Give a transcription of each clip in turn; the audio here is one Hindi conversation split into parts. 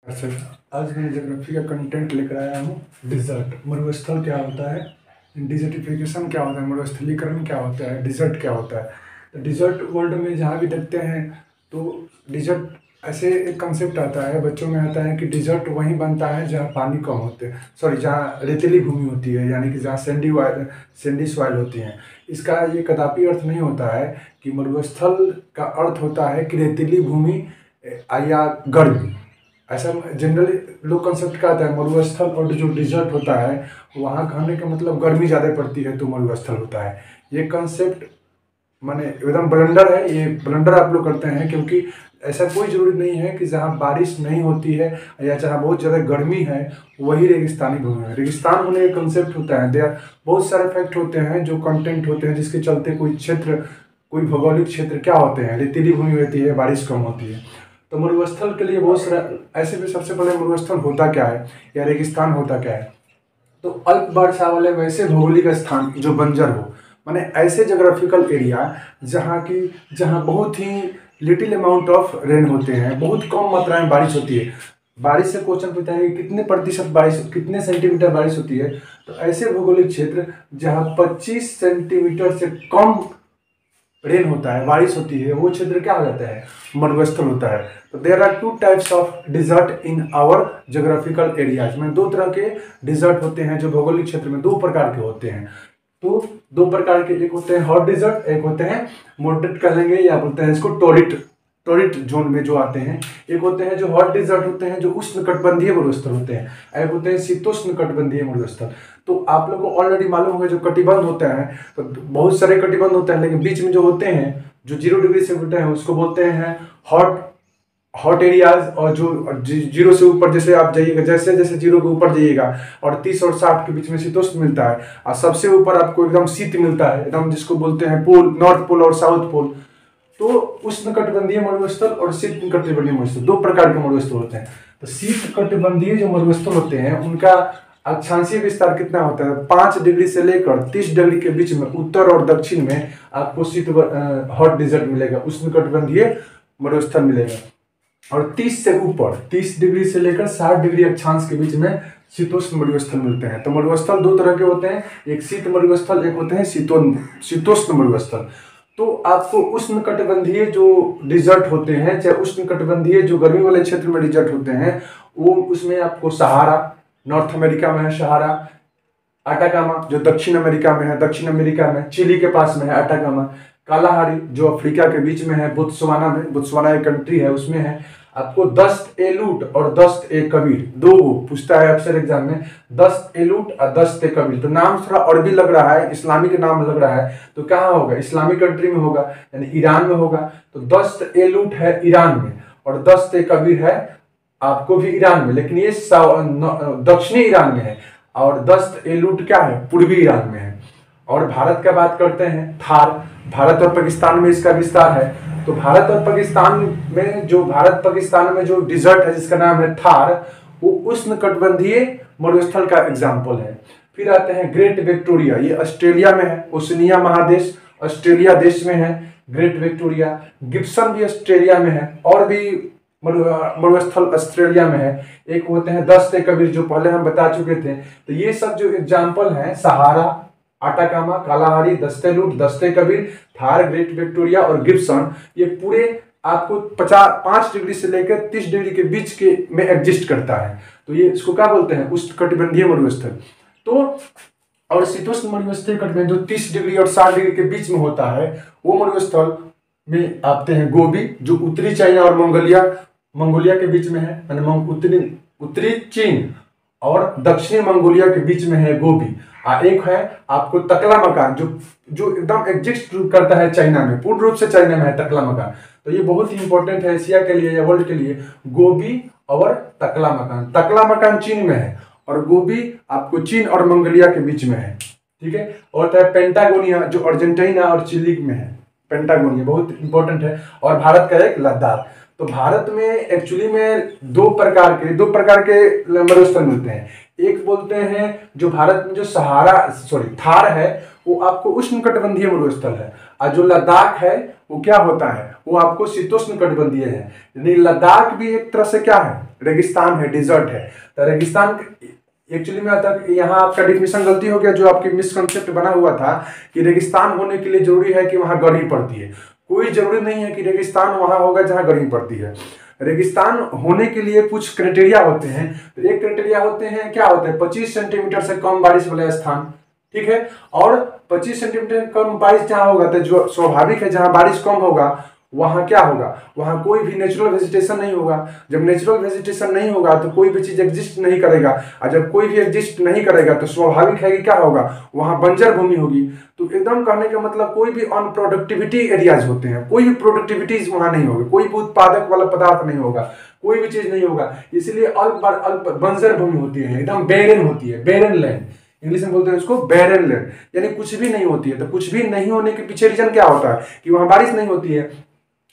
अच्छा, आज मैं ज्योग्राफी का कंटेंट लेकर आया हूँ। डिजर्ट मरुस्थल क्या होता है, डिजर्टिफिकेशन क्या होता है, मरुस्थलीकरण क्या होता है, डिजर्ट क्या होता है। तो डिजर्ट वर्ल्ड में जहाँ भी देखते हैं तो डिजर्ट ऐसे एक कंसेप्ट आता है, बच्चों में आता है कि डिजर्ट वहीं बनता है जहाँ पानी कम होते हैं, सॉरी जहाँ रेतीली भूमि होती है, यानी कि जहाँ सैंडी सॉइल होती हैं। इसका ये कदापि अर्थ नहीं होता है कि मरुस्थल का अर्थ होता है कि रेतीली भूमि या गर्मी। ऐसा जनरली लोग कंसेप्ट का आता है मरुस्थल, और जो डिजर्ट होता है वहाँ कहने का मतलब गर्मी ज़्यादा पड़ती है तो मरुस्थल होता है। ये कंसेप्ट माने एकदम ब्लंडर है, ये ब्लंडर आप लोग करते हैं, क्योंकि ऐसा कोई ज़रूरी नहीं है कि जहाँ बारिश नहीं होती है या जहाँ बहुत ज़्यादा गर्मी है वही रेगिस्तानी भूमि है। रेगिस्तान होने का कंसेप्ट होता है, देयर बहुत सारे फैक्ट होते हैं जो कंटेंट होते हैं जिसके चलते कोई क्षेत्र, कोई भौगोलिक क्षेत्र क्या होते हैं, रेतीली भूमि होती है, बारिश कम होती है। तो मरुस्थल के लिए बहुत सारा ऐसे में सबसे पहले मरुस्थल होता क्या है या रेगिस्तान होता क्या है। तो अल्प वर्षा वाले वैसे भौगोलिक स्थान जो बंजर हो, माने ऐसे जोग्राफिकल एरिया जहाँ बहुत ही लिटिल अमाउंट ऑफ रेन होते हैं, बहुत कम मात्रा में बारिश होती है। बारिश से क्वेश्चन पूछता है कि कितने प्रतिशत बारिश, कितने सेंटीमीटर बारिश होती है। तो ऐसे भौगोलिक क्षेत्र जहाँ 25 सेंटीमीटर से कम रेन होता है, बारिश होती है, वो क्षेत्र क्या हो जाता है, मरुस्थल होता है। तो there are two types of desert in our geographical areas में। दो तरह के डिजर्ट होते हैं जो भौगोलिक क्षेत्र में, दो प्रकार के होते हैं। तो दो प्रकार के, एक होते हैं हॉट डिजर्ट, एक होते हैं मॉडरेट कह लेंगे या बोलते हैं इसको टोरिड, टोरिड जोन में जो आते हैं। एक होते हैं जो हॉट डिजर्ट होते हैं जो उष्ण कटिबंधीय मरुस्थल होते हैं, एक होते हैं शीतोष्ण कटिबंधीय मरुस्थल। तो आप लोग को ऑलरेडी मालूम होगा जो कटिबंध होते हैं, तो बहुत सारे कटिबंध होते हैं, लेकिन बीच में जो होते हैं जो 0 डिग्री से होते हैं उसको बोलते हैं हॉट हॉट एरियाज। और जो 0 से ऊपर जैसे आप जाइएगा, जैसे जैसे 0 के ऊपर जाइएगा और 30 और 60 के बीच में शीतोष्ण मिलता है, और सबसे ऊपर आपको एकदम शीत मिलता है, एकदम जिसको बोलते हैं पोल, नॉर्थ पोल और साउथ पोल। तो उष्ण कटिबंधीय मरुस्थल और शीत कटिबंधीय मरुस्थल, दो प्रकार के मरुस्थल होते हैं। तो शीत कटिबंधीय जो मरुस्थल होते हैं उनका अक्षांशीय विस्तार कितना होता है, 5 डिग्री से लेकर 30 डिग्री के बीच में उत्तर और दक्षिण में आपको शीत हॉट डिजर्ट मिलेगा, उष्ण कटिबंधीय मरुस्थल मिलेगा। और 30 से ऊपर 30 डिग्री से लेकर 60 डिग्री अक्षांश के बीच में शीतोष्ण मरुस्थल मिलते हैं। तो मरुस्थल दो तरह के होते हैं, एक शीत मरुस्थल, एक होते हैं शीतोष्ण मरुस्थल। तो आपको उष्ण कटिबंधीय जो डिजर्ट होते हैं, चाहे उष्ण कटिबंधीय जो गर्मी वाले क्षेत्र में डिजर्ट होते हैं, वो उसमें आपको सहारा नॉर्थ अमेरिका में है, सहारा, अटाकामा जो दक्षिण अमेरिका में है, दक्षिण अमेरिका में चिली के पास में है अटाकामा, कालाहारी जो अफ्रीका के बीच में है, बोत्सवाना में, बोत्सवाना एक कंट्री है उसमें है। आपको दस्त ए लूट और दस्त ए कबीर, दो पूछता है अक्सर एग्जाम में, दस्त ए लूट और दस्त ए कबीर। तो नाम थोड़ा अरबी लग रहा है, इस्लामिक नाम लग रहा है, तो कहाँ होगा, इस्लामिक कंट्री में होगा, यानी ईरान में होगा। तो दस्त ए लूट है ईरान में और दस्त ए कबीर है आपको भी ईरान में, लेकिन ये दक्षिणी ईरान में है। और दस्त ए लूट क्या है, पूर्वी ईरान में है। और भारत का बात करते हैं, थार, भारत और पाकिस्तान में इसका विस्तार है। तो भारत और पाकिस्तान में जो डिजर्ट है जिसका नाम है थार, वो उष्ण कटिबंधीय मरुस्थल का एग्जाम्पल है। फिर आते हैं ग्रेट विक्टोरिया, ये ऑस्ट्रेलिया में है, ओशनिया महादेश ऑस्ट्रेलिया देश में है ग्रेट विक्टोरिया। गिब्सन भी ऑस्ट्रेलिया में है, और भी मरुस्थल ऑस्ट्रेलिया में है। एक होते हैं दस्त ए कबीर जो पहले हम बता चुके थे। तो ये सब जो एग्जाम्पल हैं, सहारा, अटाकामा, कालाहारी, दस्ते लूट, दस्ते कबीर, थार, ग्रेट विक्टोरिया और गिब्सन, ये पूरे आपको 5 डिग्री से लेकर 30 डिग्री के बीच के में एग्जिस्ट करता है। तो ये इसको क्या बोलते हैं, उष्ण कटिबंधीय मरुस्थल। तो और शीतोष्ण मरुस्थल कटिबंध जो 30 डिग्री और 60 डिग्री के बीच में होता है, वो मरुस्थल में आते हैं गोबी जो उत्तरी चाइना और मंगोलिया के बीच में है, उत्तरी चीन और दक्षिणी मंगोलिया के बीच में है गोबी। एक है आपको तकलामकान जो एकदम एग्जिस्ट करता है चाइना में, पूर्ण रूप से चाइना में है तकलामकान। तो ये बहुत ही इंपॉर्टेंट है एशिया के लिए या वर्ल्ड के लिए, गोबी और तकलामकान। तकलामकान चीन में है और गोबी आपको चीन और मंगोलिया के बीच में है, ठीक है। और है पेंटागोनिया जो अर्जेंटीना और चिली में है, पेंटागोनिया बहुत इंपॉर्टेंट है। और भारत का एक लद्दाख। तो भारत में एक्चुअली में दो प्रकार के मरुस्थल मिलते हैं। एक बोलते हैं जो भारत में जो थार है वो आपको उष्ण कटिबंधीय मरुस्थल है, और जो लद्दाख है वो क्या होता है, वो आपको शीतोष्ण कटिबंधीय है। यानी लद्दाख भी एक तरह से क्या है, रेगिस्तान है, डिजर्ट है। तो रेगिस्तान एक्चुअली में आता है, यहाँ आपका डिफिनेशन गलती हो गया, जो आपकी मिसकंसेप्ट बना हुआ था कि रेगिस्तान होने के लिए जरूरी है कि वहाँ गर्मी पड़ती है। कोई जरूरी नहीं है कि रेगिस्तान वहाँ होगा जहाँ गर्मी पड़ती है। रेगिस्तान होने के लिए कुछ क्राइटेरिया होते हैं। तो एक क्राइटेरिया होते हैं, क्या होते हैं, 25 सेंटीमीटर से कम बारिश वाला स्थान, ठीक है। और 25 सेंटीमीटर कम बारिश जहाँ होगा, तो जो स्वाभाविक है जहाँ बारिश कम होगा वहाँ क्या होगा, वहाँ कोई भी नेचुरल वेजिटेशन नहीं होगा। जब नेचुरल वेजिटेशन नहीं होगा तो कोई भी चीज एग्जिस्ट नहीं करेगा, और जब कोई भी एग्जिस्ट नहीं करेगा तो स्वाभाविक है कि क्या होगा, वहाँ बंजर भूमि होगी। तो एकदम कहने का मतलब कोई भी अनप्रोडक्टिविटी एरियाज होते हैं, कोई भी प्रोडक्टिविटीज वहाँ नहीं होगी, कोई भी उत्पादक वाला पदार्थ नहीं होगा, कोई भी चीज नहीं होगा। इसलिए अल्प बंजर भूमि होती है, एकदम बेरन होती है, बेरन लैंड, इंग्लिश में बोलते हैं उसको बैरन लैंड, यानी कुछ भी नहीं होती है। तो कुछ भी नहीं होने के पीछे रीजन क्या होता है कि वहां बारिश नहीं होती है।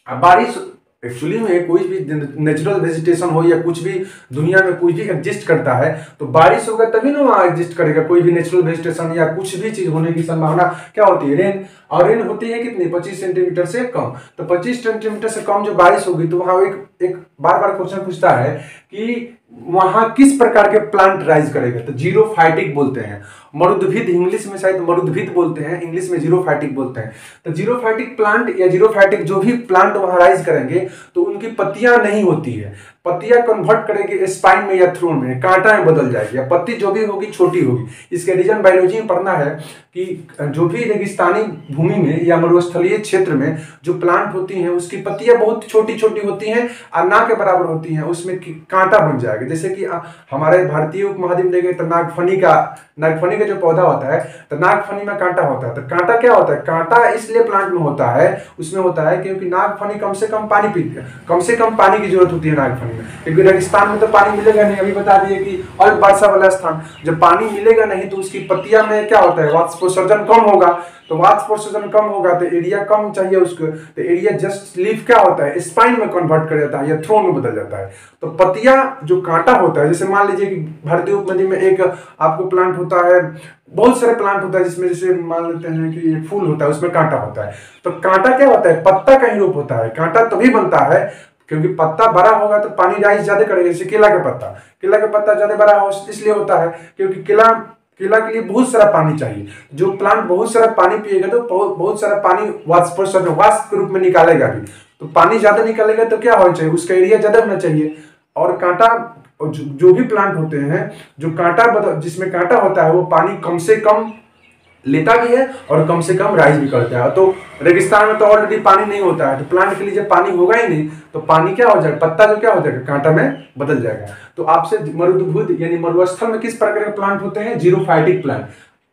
अब बारिश एक्चुअली में कोई भी नेचुरल वेजिटेशन हो या कुछ भी दुनिया में कुछ भी एग्जिस्ट करता है तो बारिश होगा तभी ना वहाँ एग्जिस्ट करेगा। कोई भी नेचुरल वेजिटेशन या कुछ भी चीज होने की संभावना क्या होती है, रेन। और रेन होती है कितनी, 25 सेंटीमीटर से कम। तो 25 सेंटीमीटर से कम जो बारिश होगी तो वहाँ एक बार बार क्वेश्चन पूछता है कि वहां किस प्रकार के प्लांट राइज करेगा, तो जीरोफाइटिक बोलते हैं। मरुद्भिद इंग्लिश में शायद मरुद्भिद बोलते हैं, इंग्लिश में जीरोफाइटिक बोलते हैं। तो जीरोफाइटिक प्लांट या जीरोफाइटिक जो भी प्लांट वहां राइज करेंगे तो उनकी पत्तियां नहीं होती है, पत्तियां कन्वर्ट करेंगे स्पाइन में या थ्रोन में, कांटा में बदल जाएगी, या पत्ती जो भी होगी छोटी होगी। इसके रीजन बायोलॉजी में पढ़ना है कि जो भी रेगिस्तानी भूमि में या मरुस्थलीय क्षेत्र में जो प्लांट होती हैं उसकी पत्तियां बहुत छोटी छोटी होती हैं और ना के बराबर होती हैं, उसमें कांटा बन जाएगा। जैसे कि हमारे भारतीय उपमहाद्वीप में देखें तो नागफनी का जो पौधा होता है तो नागफनी में कांटा होता है। तो कांटा क्या होता है, कांटा इसलिए प्लांट में होता है, उसमें होता है क्योंकि नागफनी कम से कम पानी पीती है, कम से कम पानी की जरूरत होती है नागफनी में, क्योंकि रेगिस्तान में तो पानी मिलेगा नहीं। अभी बता दिए कि अल्प वर्षा वाला स्थान, जब पानी मिलेगा नहीं तो उसकी पत्तियां में क्या होता है, वाष्पोत्सर्जन कम होगा। तो वाष्पोत्सर्जन कम होगा तो एरिया कम चाहिए उसको, तो एरिया जस्ट लीफ क्या होता है, स्पाइन में कन्वर्ट कर जाता है या थ्रोन में बदल जाता है। तो पत्तियां जो कांटा होता है, जैसे मान लीजिए कि भारतीय उपमहाद्वीप में एक आपको प्लांट होता है, बहुत सारे प्लांट होता है जिसमें जैसे मान लेते हैं कि एक फूल होता है उसमें कांटा होता है। तो कांटा क्या होता है, पत्ता का ही रूप होता है। कांटा तभी बनता है क्योंकि पत्ता बड़ा होगा तो पानी राइज ज्यादा करेगा। जैसे केला का पत्ता ज्यादा बड़ा हो इसलिए होता है क्योंकि केला के लिए बहुत सारा पानी चाहिए। जो प्लांट बहुत सारा पानी पिएगा तो बहुत सारा पानी वाष्प के रूप में निकालेगा भी। तो पानी ज्यादा निकालेगा तो क्या होना चाहिए, उसका एरिया ज्यादा होना चाहिए। और कांटा जो भी प्लांट होते हैं जो जिसमें कांटा होता है वो पानी कम से कम लेता भी है और कम से कम राइज भी करता है। तो रेगिस्तान में तो ऑलरेडी पानी नहीं होता है, तो प्लांट के लिए जब पानी होगा ही नहीं तो पानी क्या हो जाएगा, पत्ता जो क्या हो जाएगा, कांटा में बदल जाएगा। तो आपसे मरुद्भुज यानी मरुस्थल में किस प्रकार के प्लांट होते हैं, जीरोफाइटिक प्लांट।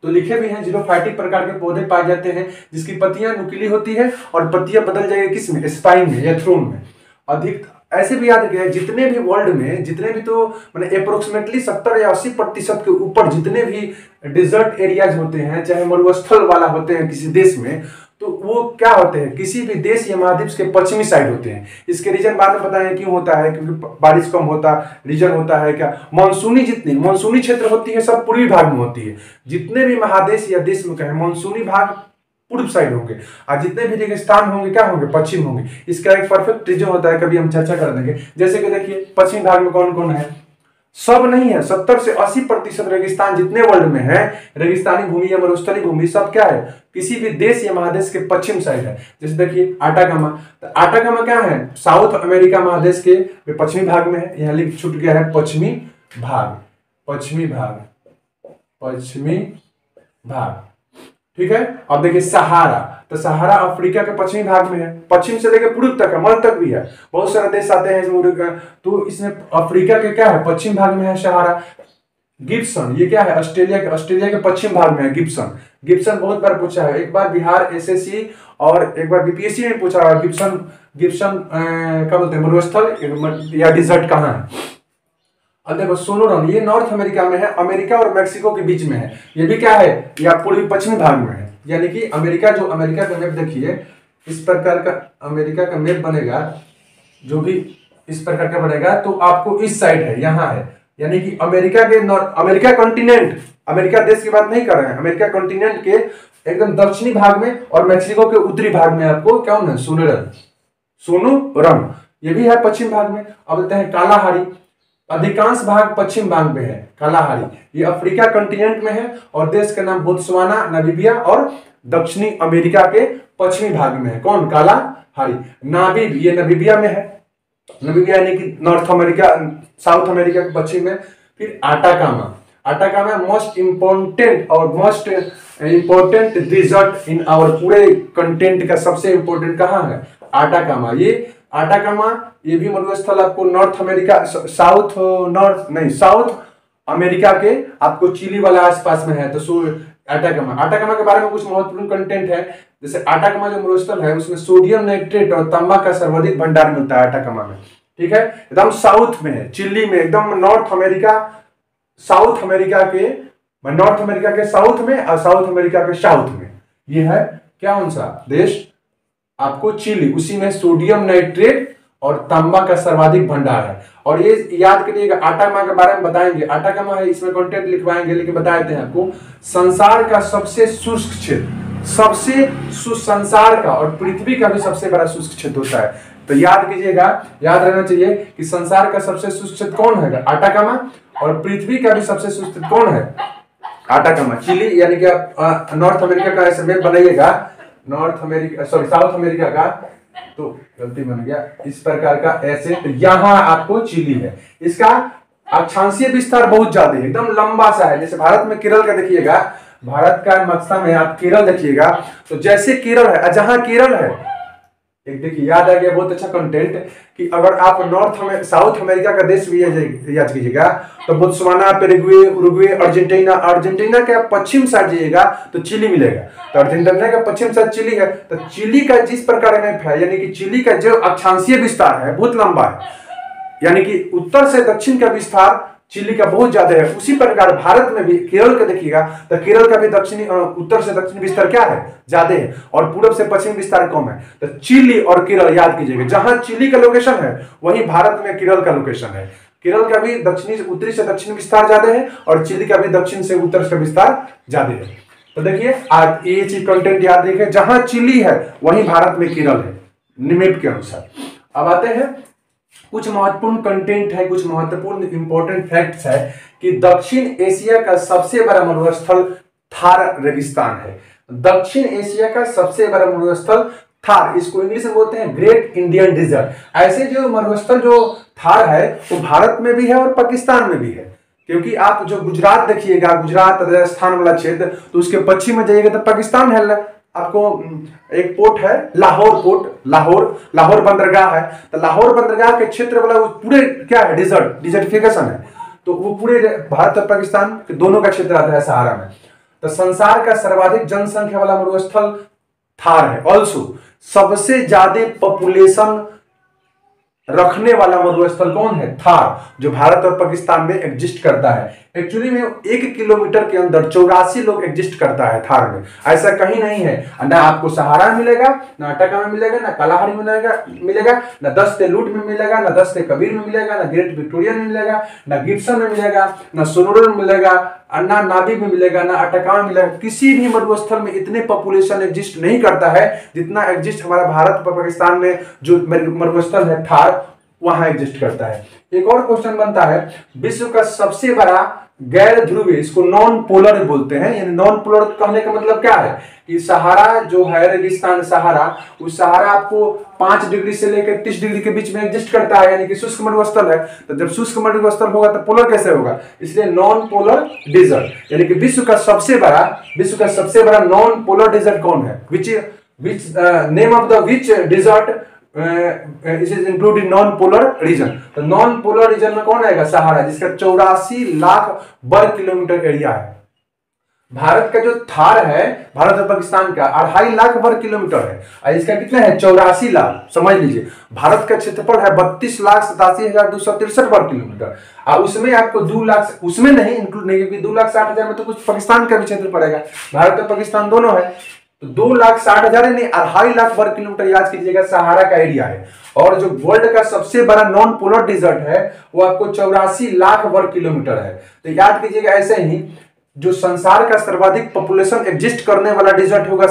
तो लिखे भी हैं जीरोफाइटिक प्रकार के पौधे पाए जाते हैं जिसकी पत्तियां नुकीली होती है और पत्तियां बदल जाएगी किस में, स्पाइन में या थ्रोन में। अधिक ऐसे भी याद रखिए जितने भी वर्ल्ड में जितने भी तो मैंने अप्रोक्सीमेटली 70 या 80% के ऊपर जितने भी डिजर्ट एरियाज होते हैं, चाहे मरुस्थल वाला होते हैं किसी देश में, तो वो क्या होते हैं, किसी भी देश या महाद्वीप के पश्चिमी साइड होते हैं। इसके रीजन बाद में बताएं क्यों होता है, क्योंकि बारिश कम होता रीजन होता है क्या, जितनी मानसूनी क्षेत्र होती है सब पूर्वी भाग में होती है। जितने भी महादेश या देश में कहें मानसूनी भाग पूर्व साइड होंगे और जितने भी रेगिस्तान होंगे क्या होंगे, पश्चिम होंगे। इसका एक परफेक्ट रीजन होता है, कभी हम चर्चा कर देंगे। जैसे कि देखिए पश्चिम भाग में कौन कौन है, सब नहीं है, 70 से 80% रेगिस्तान जितने वर्ल्ड में है, रेगिस्तानी भूमि या मरुस्थलीय भूमि सब क्या है, किसी भी देश या महादेश के पश्चिम साइड है। जैसे देखिए आटाकामा, तो आटाकामा क्या है, साउथ अमेरिका महादेश के पश्चिमी भाग में है। यहाँ लिख छूट गया है पश्चिमी भाग, ठीक है। अब देखिए सहारा, तो सहारा अफ्रीका के पश्चिमी भाग में है, पश्चिम से लेकर पूर्व तक है, मध्य तक भी है, बहुत सारे देश आते हैं इसमें। तो इसमें अफ्रीका के क्या है, पश्चिम भाग में है सहारा। गिब्सन ये क्या है, ऑस्ट्रेलिया के पश्चिम भाग में है गिब्सन बहुत बार पूछा है, एक बार बिहार एसएससी और एक बार बीपीएससी में पूछा है गिब्सन क्या बोलते हैं, मरुस्थल या डिजर्ट कहाँ है। अब देखो सोनोरन ये नॉर्थ अमेरिका में है, अमेरिका और मैक्सिको के बीच में है। ये भी क्या है, या पूर्वी पश्चिमी भाग में है। यानी कि अमेरिका का मैप देखिए, इस प्रकार का अमेरिका का मैप बनेगा, जो भी इस प्रकार का बनेगा तो आपको इस साइड है, यहाँ है। यानी कि अमेरिका कॉन्टिनेंट, अमेरिका देश की बात नहीं कर रहे हैं, अमेरिका कॉन्टिनेंट के एकदम दक्षिणी भाग में, और मैक्सिको के उत्तरी भाग में आपको क्या होना है, सोनूरम, ये भी है पश्चिम भाग में। अब देखते हैं कालाहारी, अधिकांश भाग पश्चिम भाग में है कालाहारी, ये अफ्रीका कंटिनेंट में है और देश का नाम बोत्सवाना, नामीबिया और दक्षिणी अमेरिका के पश्चिमी भाग में है। कौन, कालाहारी। नामीब, ये नामीबिया में है, नामीबिया यानी कि नॉर्थ अमेरिका, साउथ अमेरिका के पश्चिम में। फिर आटाकामा, आटाकामा मोस्ट इंपॉर्टेंट और most important desert in our, पूरे कंटेंट का सबसे इंपॉर्टेंट कहाँ है, आटाकामा। ये आटाकामा, ये भी मरुस्थल आपको नॉर्थ अमेरिका, साउथ अमेरिका के आपको चिली वाला आसपास में है। तो आटाकामा के बारे में कुछ महत्वपूर्ण कंटेंट है, जैसे आटाकामा जो मरुस्थल है उसमें सोडियम नाइट्रेट और तांबा का सर्वाधिक भंडार मिलता है आटाकामा में, ठीक है। एकदम साउथ में है, चिली में, एकदम नॉर्थ अमेरिका, साउथ अमेरिका के, नॉर्थ अमेरिका के साउथ में और साउथ अमेरिका के साउथ में ये है क्या, कौन सा देश, आपको चिली, उसी में सोडियम नाइट्रेट और तांबा का सर्वाधिक भंडार है। और ये याद करिएगा, आटाकामा के बारे में बताएंगे, आटाकामा है इसमें कंटेंट लिखवाएंगे, लेकिन बता देते हैं आपको, संसार का सबसे शुष्क क्षेत्र, सबसे संसार का और पृथ्वी का भी सबसे बड़ा शुष्क क्षेत्र होता है। तो याद कीजिएगा, याद रहना चाहिए कि संसार का सबसे शुष्क क्षेत्र कौन है, आटाकामा, और पृथ्वी का भी सबसे शुष्क क्षेत्र कौन है, आटाकामा। चिली यानी कि आप नॉर्थ अमेरिका का ऐसे मैप बनाइएगा, north America, sorry south America का, तो गलती बन गया, इस प्रकार का ऐसे, तो यहां आपको चिली है। इसका अक्षांशीय विस्तार बहुत ज्यादा है, एकदम लंबा सा है। जैसे भारत में केरल का देखिएगा, भारत का नक्शा में आप केरल देखिएगा, तो जैसे केरल है, जहां केरल है, एक देखिए याद आ गया, बहुत अच्छा कंटेंट, कि अगर आप साउथ अमेरिका का देश भी याद कीजिएगा, तो बोत्सवाना, पेरुग्वे, उरुग्वे, अर्जेंटीना के पश्चिम साइड जाइएगा तो चिली मिलेगा। तो अर्जेंटीना का पश्चिम साइड चिली है, तो चिली का जिस प्रकार में है, यानी कि चिली का जो अक्षांशीय विस्तार है बहुत लंबा है, यानी कि उत्तर से दक्षिण का विस्तार चिली का बहुत ज्यादा है। उसी प्रकार भारत में भी केरल का देखिएगा, तो केरल का भी उत्तर से दक्षिण विस्तार क्या है, ज्यादा है, और पूर्व से पश्चिम विस्तार कम है। तो चिली और केरल याद कीजिएगा, जहां चिली का लोकेशन है वहीं भारत में केरल का लोकेशन है। केरल का भी उत्तरी से दक्षिण विस्तार ज्यादा है, और चिली का भी दक्षिण से उत्तर का विस्तार ज्यादा है। तो देखिए आज ये चीज कंटेंट याद रखिए, जहां चिली है वहीं भारत में केरल है, निमेप के अनुसार। अब आते हैं कुछ महत्वपूर्ण कंटेंट है, कुछ महत्वपूर्ण इंपॉर्टेंट फैक्ट्स है कि दक्षिण एशिया का सबसे बड़ा मरुस्थल थार रेगिस्तान है। दक्षिण एशिया का सबसे बड़ा मरुस्थल थार, इसको इंग्लिश में बोलते हैं ग्रेट इंडियन डिजर्ट। ऐसे जो मरुस्थल जो थार है वो भारत में भी है और पाकिस्तान में भी है, क्योंकि आप जो गुजरात देखिएगा, गुजरात राजस्थान वाला क्षेत्र, तो उसके पश्चिम में जाइएगा तो पाकिस्तान है। आपको एक पोर्ट है लाहौर पोर्ट, लाहौर बंदरगाह है, तो लाहौर बंदरगाह के क्षेत्र वाला पूरे क्या है, डिजर्टिफिकेशन है, तो वो पूरे भारत और पाकिस्तान के दोनों का क्षेत्र आता है सहारा में। तो संसार का सर्वाधिक जनसंख्या वाला मरुस्थल थार है। ऑल्सो सबसे ज्यादा पॉपुलेशन रखने वाला मरुस्थल कौन है, थार, जो भारत और पाकिस्तान में एग्जिस्ट करता है। एक्चुअली में 1 किलोमीटर के अंदर 84 लोग एग्जिस्ट करता है थार में, ऐसा कहीं नहीं है। ना आपको सहारा में मिलेगा, ना अटका में मिलेगा, ना कालाहारी में मिलेगा, ना दस्ते लूट में मिलेगा, ना दस्ते कबीर में मिलेगा, ना ग्रेट विक्टोरिया में मिलेगा, ना गिब्सन में मिलेगा, ना सोनोरल में मिलेगा, ना नाबी में मिलेगा, ना अटका में मिलेगा। किसी भी मरुस्थल में इतने पॉपुलेशन एग्जिस्ट नहीं करता है जितना एग्जिस्ट हमारा भारत और पाकिस्तान में जो मरुस्थल है थार, वहां एग्जिस्ट करता है। एक और क्वेश्चन बनता है, विश्व का सबसे बड़ा गैर ध्रुवीय, इसको नॉन पोलर बोलते हैं, यानी नॉन पोलर कहने का मतलब क्या है कि सहारा जो है रेगिस्तान सहारा, उस सहारा आपको 5 डिग्री से लेकर 30 डिग्री के बीच में एग्जिस्ट करता है, यानी कि शुष्क मरुस्थल है। तो जब शुष्क मरुस्थल होगा तो पोलर कैसे होगा, इसलिए नॉन पोलर डिजर्ट, यानी कि विश्व का सबसे बड़ा नॉन पोलर डिजर्ट कौन है, which name of the which desert is include in non polar region. तो नॉन पोलर रीजन में कौन आएगा, सहारा, जिसका 84 लाख वर्ग किलोमीटर एरिया है। भारत का जो थार है, भारत और पाकिस्तान का 2.5 लाख वर्ग किलोमीटर है, और इसका कितना है 84 लाख। समझ लीजिए भारत का क्षेत्रफल है 32,87,263 वर्ग किलोमीटर, और उसमें आपको 2 लाख, उसमें नहीं इंक्लूड नहीं, क्योंकि 2,60,000 में तो कुछ पाकिस्तान का भी क्षेत्र पड़ेगा, भारत और पाकिस्तान दोनों है। तो 2,60,000 नहीं 2.5 लाख वर्ग किलोमीटर याद कीजिएगा सहारा का एरिया है। और जो वर्ल्ड का सबसे बड़ा नॉन पोलर डिजर्ट है वो आपको 84 लाख वर्ग किलोमीटर है। तो याद कीजिएगा ऐसे ही जो संसार का सर्वाधिक पॉपुलेशन एग्जिस्ट करने वाला डिजर्ट होगा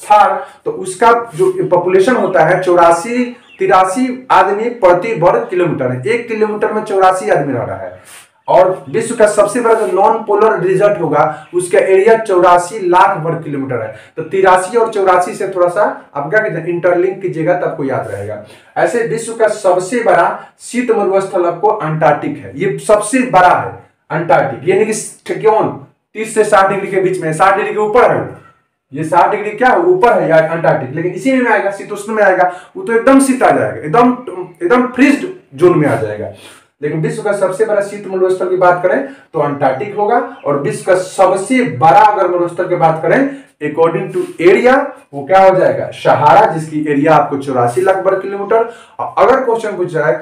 थार, तो उसका जो पॉपुलेशन होता है 83 आदमी प्रति वर्ग किलोमीटर है। 1 किलोमीटर में 84 आदमी रह रहा है। और विश्व का सबसे बड़ा जो नॉन पोलर डिजर्ट होगा उसका एरिया 84 लाख वर्ग किलोमीटर है। तो 83 और 84 से थोड़ा सा आप क्या कहते हैं इंटरलिंक कीजिएगा तो आपको याद रहेगा। ऐसे विश्व का सबसे बड़ा शीत मरुस्थल आपको अंटार्कटिक है। ये सबसे बड़ा है अंटार्कटिक, यानी कि क्यों 30 से 60 डिग्री के बीच में, 60 डिग्री के ऊपर है। ये 60 डिग्री क्या है ऊपर है यार अंटार्कटिक, लेकिन इसी में आएगा शीतोष्ण में आएगा, वो तो एकदम शीत आ जाएगा, एकदम फ्रीज्ड जोन में आ जाएगा। लेकिन विश्व का सबसे बड़ा शीत मरुस्थल की बात करें तो अंटार्कटिक होगा। और विश्व का सबसे बड़ा अगर मरुस्थल की बात करें अकॉर्डिंग टू एरिया वो क्या हो जाएगा सहारा, जिसकी एरिया आपको 84 लाख वर्ग किलोमीटर। अगर क्वेश्चन पूछ जाए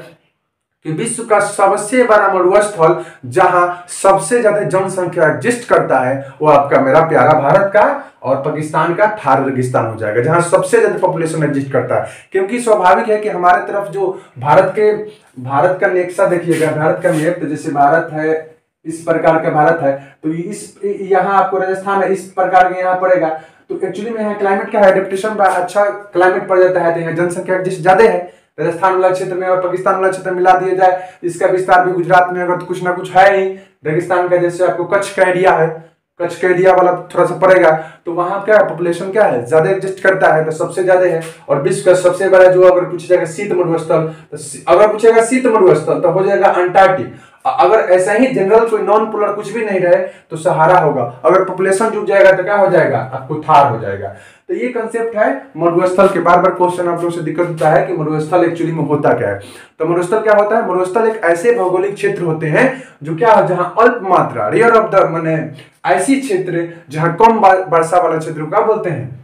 कि विश्व का सबसे बड़ा मरुस्थल जहां सबसे ज्यादा जनसंख्या एग्जिस्ट करता है वो आपका मेरा प्यारा भारत का और पाकिस्तान का थार रेगिस्तान हो जाएगा, जहां सबसे ज्यादा पॉपुलेशन एग्जिस्ट करता है। क्योंकि स्वाभाविक है कि हमारे तरफ जो भारत का नेक्सा देखिएगा, भारत का मैप, तो जैसे भारत है इस प्रकार का भारत है, तो इस यहाँ आपको राजस्थान है इस प्रकार के यहाँ पड़ेगा। तो एक्चुअली में यहाँ क्लाइमेट का एडेप्टेशन अच्छा क्लाइमेट पड़ जाता है, तो यहाँ जनसंख्या एग्जिस्ट ज्यादा है। राजस्थान वाला क्षेत्र में और पाकिस्तान वाला क्षेत्र मिला दिया जाए, इसका विस्तार भी गुजरात में अगर तो कुछ ना कुछ है ही। रेगिस्तान का जैसे आपको कच्छ का एरिया है, कच्छ का एरिया वाला थोड़ा सा पड़ेगा, तो वहां क्या है पॉपुलेशन क्या है ज्यादा एग्जिस्ट करता है, तो सबसे ज्यादा है। और विश्व का सबसे बड़ा जो अगर पूछा जाएगा शीत मरुस्थल, तो अगर पूछेगा शीत मरुस्थल तो हो जाएगा अंटार्कटिक। अगर ऐसा ही जनरल कोई नॉन पोलर कुछ भी नहीं रहे तो सहारा होगा। अगर पॉपुलेशन जुट जाएगा तो क्या हो जाएगा आपको थार हो जाएगा। तो ये कंसेप्ट है मरुस्थल के। बार बार क्वेश्चन आप लोगों से दिक्कत होता है कि मरुस्थल एक्चुअली में होता क्या है। तो मरुस्थल क्या होता है, मरुस्थल एक ऐसे भौगोलिक क्षेत्र होते हैं जो क्या है जहां अल्प मात्रा रेयर ऑफ द माने ऐसी क्षेत्र जहां कम वर्षा वाला क्षेत्र क्या बोलते हैं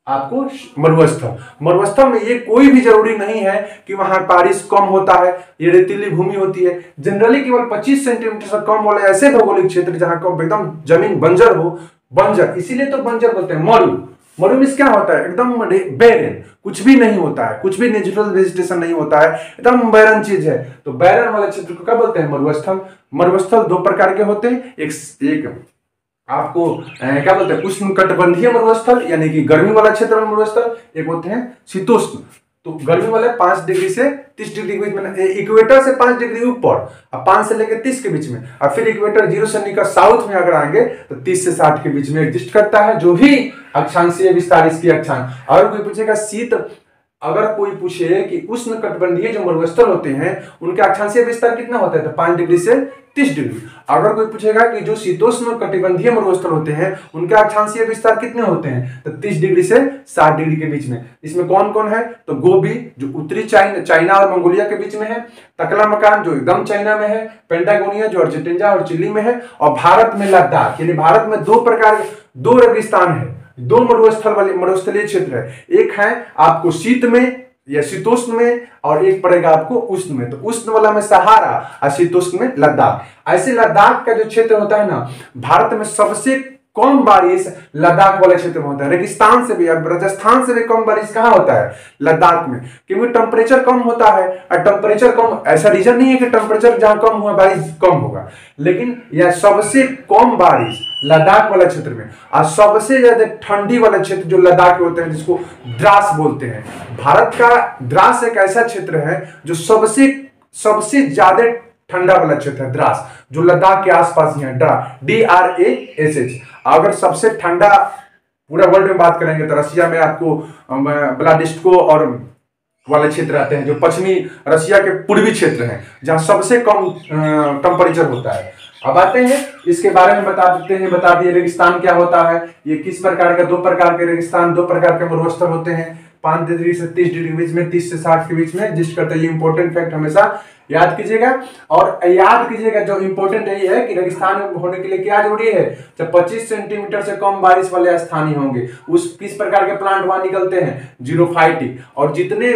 आपको मरुस्थल। मरुस्थल में ये कोई भी जरूरी नहीं है कि वहां बारिश कम होता है, ये रेतीली भूमि होती है। जनरली केवल 25 सेंटीमीटर से कम वाले ऐसे भौगोलिक क्षेत्र जहां कम एकदम जमीन बंजर हो, बंजर इसीलिए तो बंजर बोलते हैं। मरु में क्या होता है एकदम बैरन, कुछ भी नहीं होता है, कुछ भी नेचुरल वेजिटेशन नहीं होता है, एकदम बैरन चीज है। तो बैरन वाले क्षेत्र को क्या बोलते हैं मरुस्थल। मरुस्थल दो प्रकार के होते हैं, एक आपको क्या बोलते हैं उष्णकटिबंधीय मरुस्थल यानी कि गर्मी वाला क्षेत्र में मरुस्थल, एक होते हैं शीतोष्ण। तो गर्मी वाले 5 डिग्री से 30 डिग्री के बीच में, इक्वेटर से 5 डिग्री ऊपर और 5 से लेकर 30 के बीच में, और फिर इक्वेटर 0 से लेकर साउथ में अगर आएंगे तो 30 से 60 के बीच में एग्जिस्ट करता है। जो भी अक्षांशीय विस्तार इसकी अक्षांश। अगर कोई पूछेगा अगर कोई पूछे कि उष्णकटिबंधीय जो मरुस्थल होते हैं उनका अक्षांशीय विस्तार कितना होता है तो 5 डिग्री से 30 डिग्री। अगर कोई पूछेगा कि जो शीतोष्ण कटिबंधीय मरुस्थल होते हैं उनका अक्षांशीय विस्तार कितने होते हैं तो 30 डिग्री से 60 डिग्री के बीच में। इसमें कौन कौन है तो गोबी जो उत्तरी चाइना और मंगोलिया के बीच में है, तकलामकान जो एकदम चाइना में है, पेंटागोनिया जो अर्जेंटीना और चिली में है, और भारत में लद्दाख। यानी भारत में दो रेगिस्तान है, दो मरुस्थल वाले मरुस्थलीय क्षेत्र है। एक है आपको शीत में या शीतोष्ण में और एक पड़ेगा आपको उष्ण में। तो उष्ण वाला में सहारा और शीतोष्ण में लद्दाख। ऐसे लद्दाख का जो क्षेत्र होता है ना भारत में सबसे कम बारिश लद्दाख वाले क्षेत्र में होता है। रेगिस्तान से भी राजस्थान से भी कम बारिश कहाँ होता है लद्दाख में, क्योंकि टेम्परेचर कम होता है। और टेम्परेचर कम ऐसा रीजन नहीं है कि टेम्परेचर जहां कम हुआ बारिश कम होगा, लेकिन यह सबसे कम बारिश लद्दाख वाला क्षेत्र में और सबसे ज्यादा ठंडी वाला क्षेत्र जो लद्दाख के होते हैं जिसको द्रास बोलते हैं। भारत का द्रास एक ऐसा क्षेत्र है जो सबसे ज्यादा ठंडा वाला क्षेत्र है द्रास, जो लद्दाख के आसपास ही है। DRASH। अगर सबसे ठंडा पूरा वर्ल्ड में बात करेंगे तो रशिया में आपको व्लादिवोस्तोक और वाले क्षेत्र आते हैं जो पश्चिमी रशिया के पूर्वी क्षेत्र हैं जहां सबसे कम टेम्परेचर होता है। अब आते हैं इसके बारे में बता दिए रेगिस्तान क्या होता है, ये किस प्रकार का, दो प्रकार के रेगिस्तान, दो प्रकार के मरुस्थल होते हैं। 5 डिग्री से 30 डिग्री के बीच में, 30 से 60 के बीच में एग्जिस्ट करता है। ये इंपॉर्टेंट फैक्ट हमेशा याद कीजिएगा। और याद कीजिएगा जो इंपॉर्टेंट है ये है कि रेगिस्तान होने के लिए क्या जरूरी है, जब 25 सेंटीमीटर से कम बारिश वाले स्थान ही होंगे। उस किस प्रकार के प्लांट वहां निकलते हैं जीरोफाइटिक। और जितने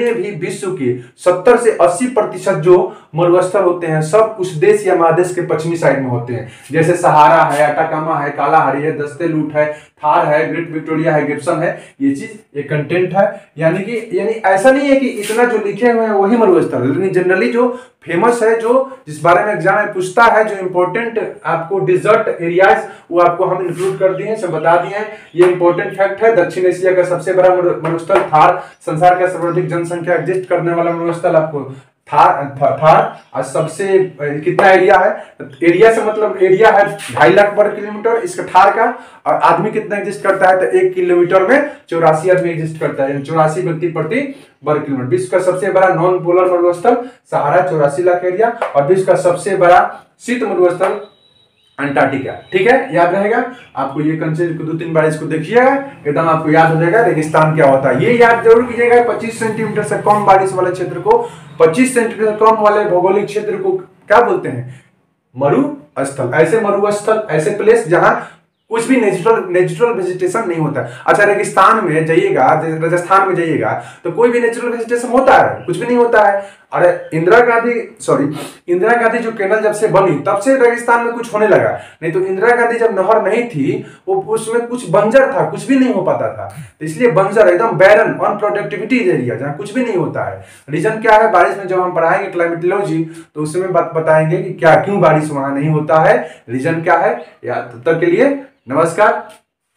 भी विश्व के 70 से 80% जो मरुस्थल होते हैं सब उस देश या महादेश के पश्चिमी साइड में होते हैं। जैसे सहारा है, अटाकामा है, कालाहारी है, दस्तेलूट है, थार है, ग्रेट विक्टोरिया है, गिब्सन है, ये चीज ये कंटेंट है। यानी ऐसा नहीं है कि इतना जो लिखे हुए हैं वही मरुस्थल, लेकिन जनरली जो फेमस है, जो जिस बारे में एग्जाम में पूछता है, जो इंपॉर्टेंट आपको डिजर्ट एरियाज, वो आपको हम इंक्लूड कर दिए हैं, सब बता दिए हैं। ये इंपॉर्टेंट फैक्ट है। दक्षिण एशिया का सबसे बड़ा मरुस्थल थार, संसार का सर्वाधिक जनसंख्या एग्जिस्ट करने वाला मरुस्थल आपको थार और सबसे कितना एरिया है, एरिया से मतलब एरिया है 2.5 लाख वर्ग किलोमीटर इसका थार का, और आदमी कितना एग्जिस्ट करता है, तो 1 किलोमीटर में 84 आदमी एग्जिस्ट करता है, 84 व्यक्ति प्रति वर्ग किलोमीटर। विश्व का सबसे बड़ा नॉन पोलर मरुस्थल सहारा 84 लाख एरिया, और विश्व का सबसे बड़ा शीत मरुस्थल अंटार्कटिका। ठीक है, याद रहेगा आपको, ये कंसेप्ट को 2-3 बार इसको देखिएगा, एकदम आपको याद हो जाएगा रेगिस्तान क्या होता है। ये याद जरूर कीजिएगा, 25 सेंटीमीटर से कम बारिश वाले क्षेत्र को, 25 सेंटीमीटर कम वाले भौगोलिक क्षेत्र को क्या बोलते हैं, मरुस्थल। ऐसे मरुस्थल, ऐसे प्लेस जहां कुछ भी नेचुरल वेजिटेशन नहीं होता है। अच्छा, रेगिस्तान में जाइएगा, राजस्थान में जाइएगा, तो कोई भी नेचुरल वेजिटेशन होता है, कुछ भी नहीं होता है। अरे इंदिरा गांधी जो कैनल जब से बनी तब से रेगिस्तान में कुछ होने लगा, नहीं तो इंदिरा गांधी जब नहर नहीं थी वो उसमें कुछ बंजर था, कुछ भी नहीं हो पाता था, तो इसलिए बंजर एकदम बैरन अनप्रोडक्टिविटी एरिया जहाँ कुछ भी नहीं होता है। रीजन क्या है, बारिश में जब हम पढ़ाएंगे क्लाइमेटोलॉजी तो उसमें बताएंगे कि क्यों बारिश वहां नहीं होता है, रीजन क्या है। तब तक के लिए नमस्कार।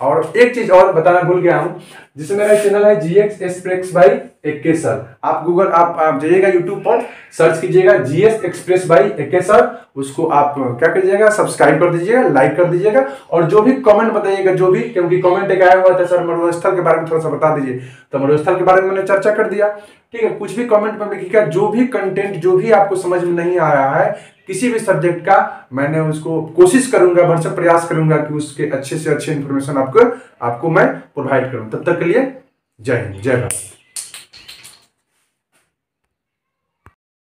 और एक चीज और बताना भूल गया हूं, जिसमें मेरा चैनल है GS Express by AK sir. आप जाइएगा यूट्यूब पर, सर्च कीजिएगा GS Express by AK sir, उसको आप क्या कीजिएगा, सब्सक्राइब कर दीजिएगा, लाइक कर दीजिएगा, और जो भी कमेंट बताइएगा, जो भी, क्योंकि कमेंट एक आया हुआ था सर मरुस्थल के बारे में थोड़ा सा बता दीजिए, तो मरुस्थल के बारे में मैंने चर्चा कर दिया। ठीक है, कुछ भी कमेंट में लिखिएगा, जो भी कंटेंट, जो भी आपको समझ में नहीं आ रहा है किसी भी सब्जेक्ट का, मैंने उसको कोशिश करूंगा, भरसक प्रयास करूंगा कि उसके अच्छे से अच्छे इंफॉर्मेशन आपको मैं प्रोवाइड करूं। तब तक के लिए जय हिंद, जय भारत।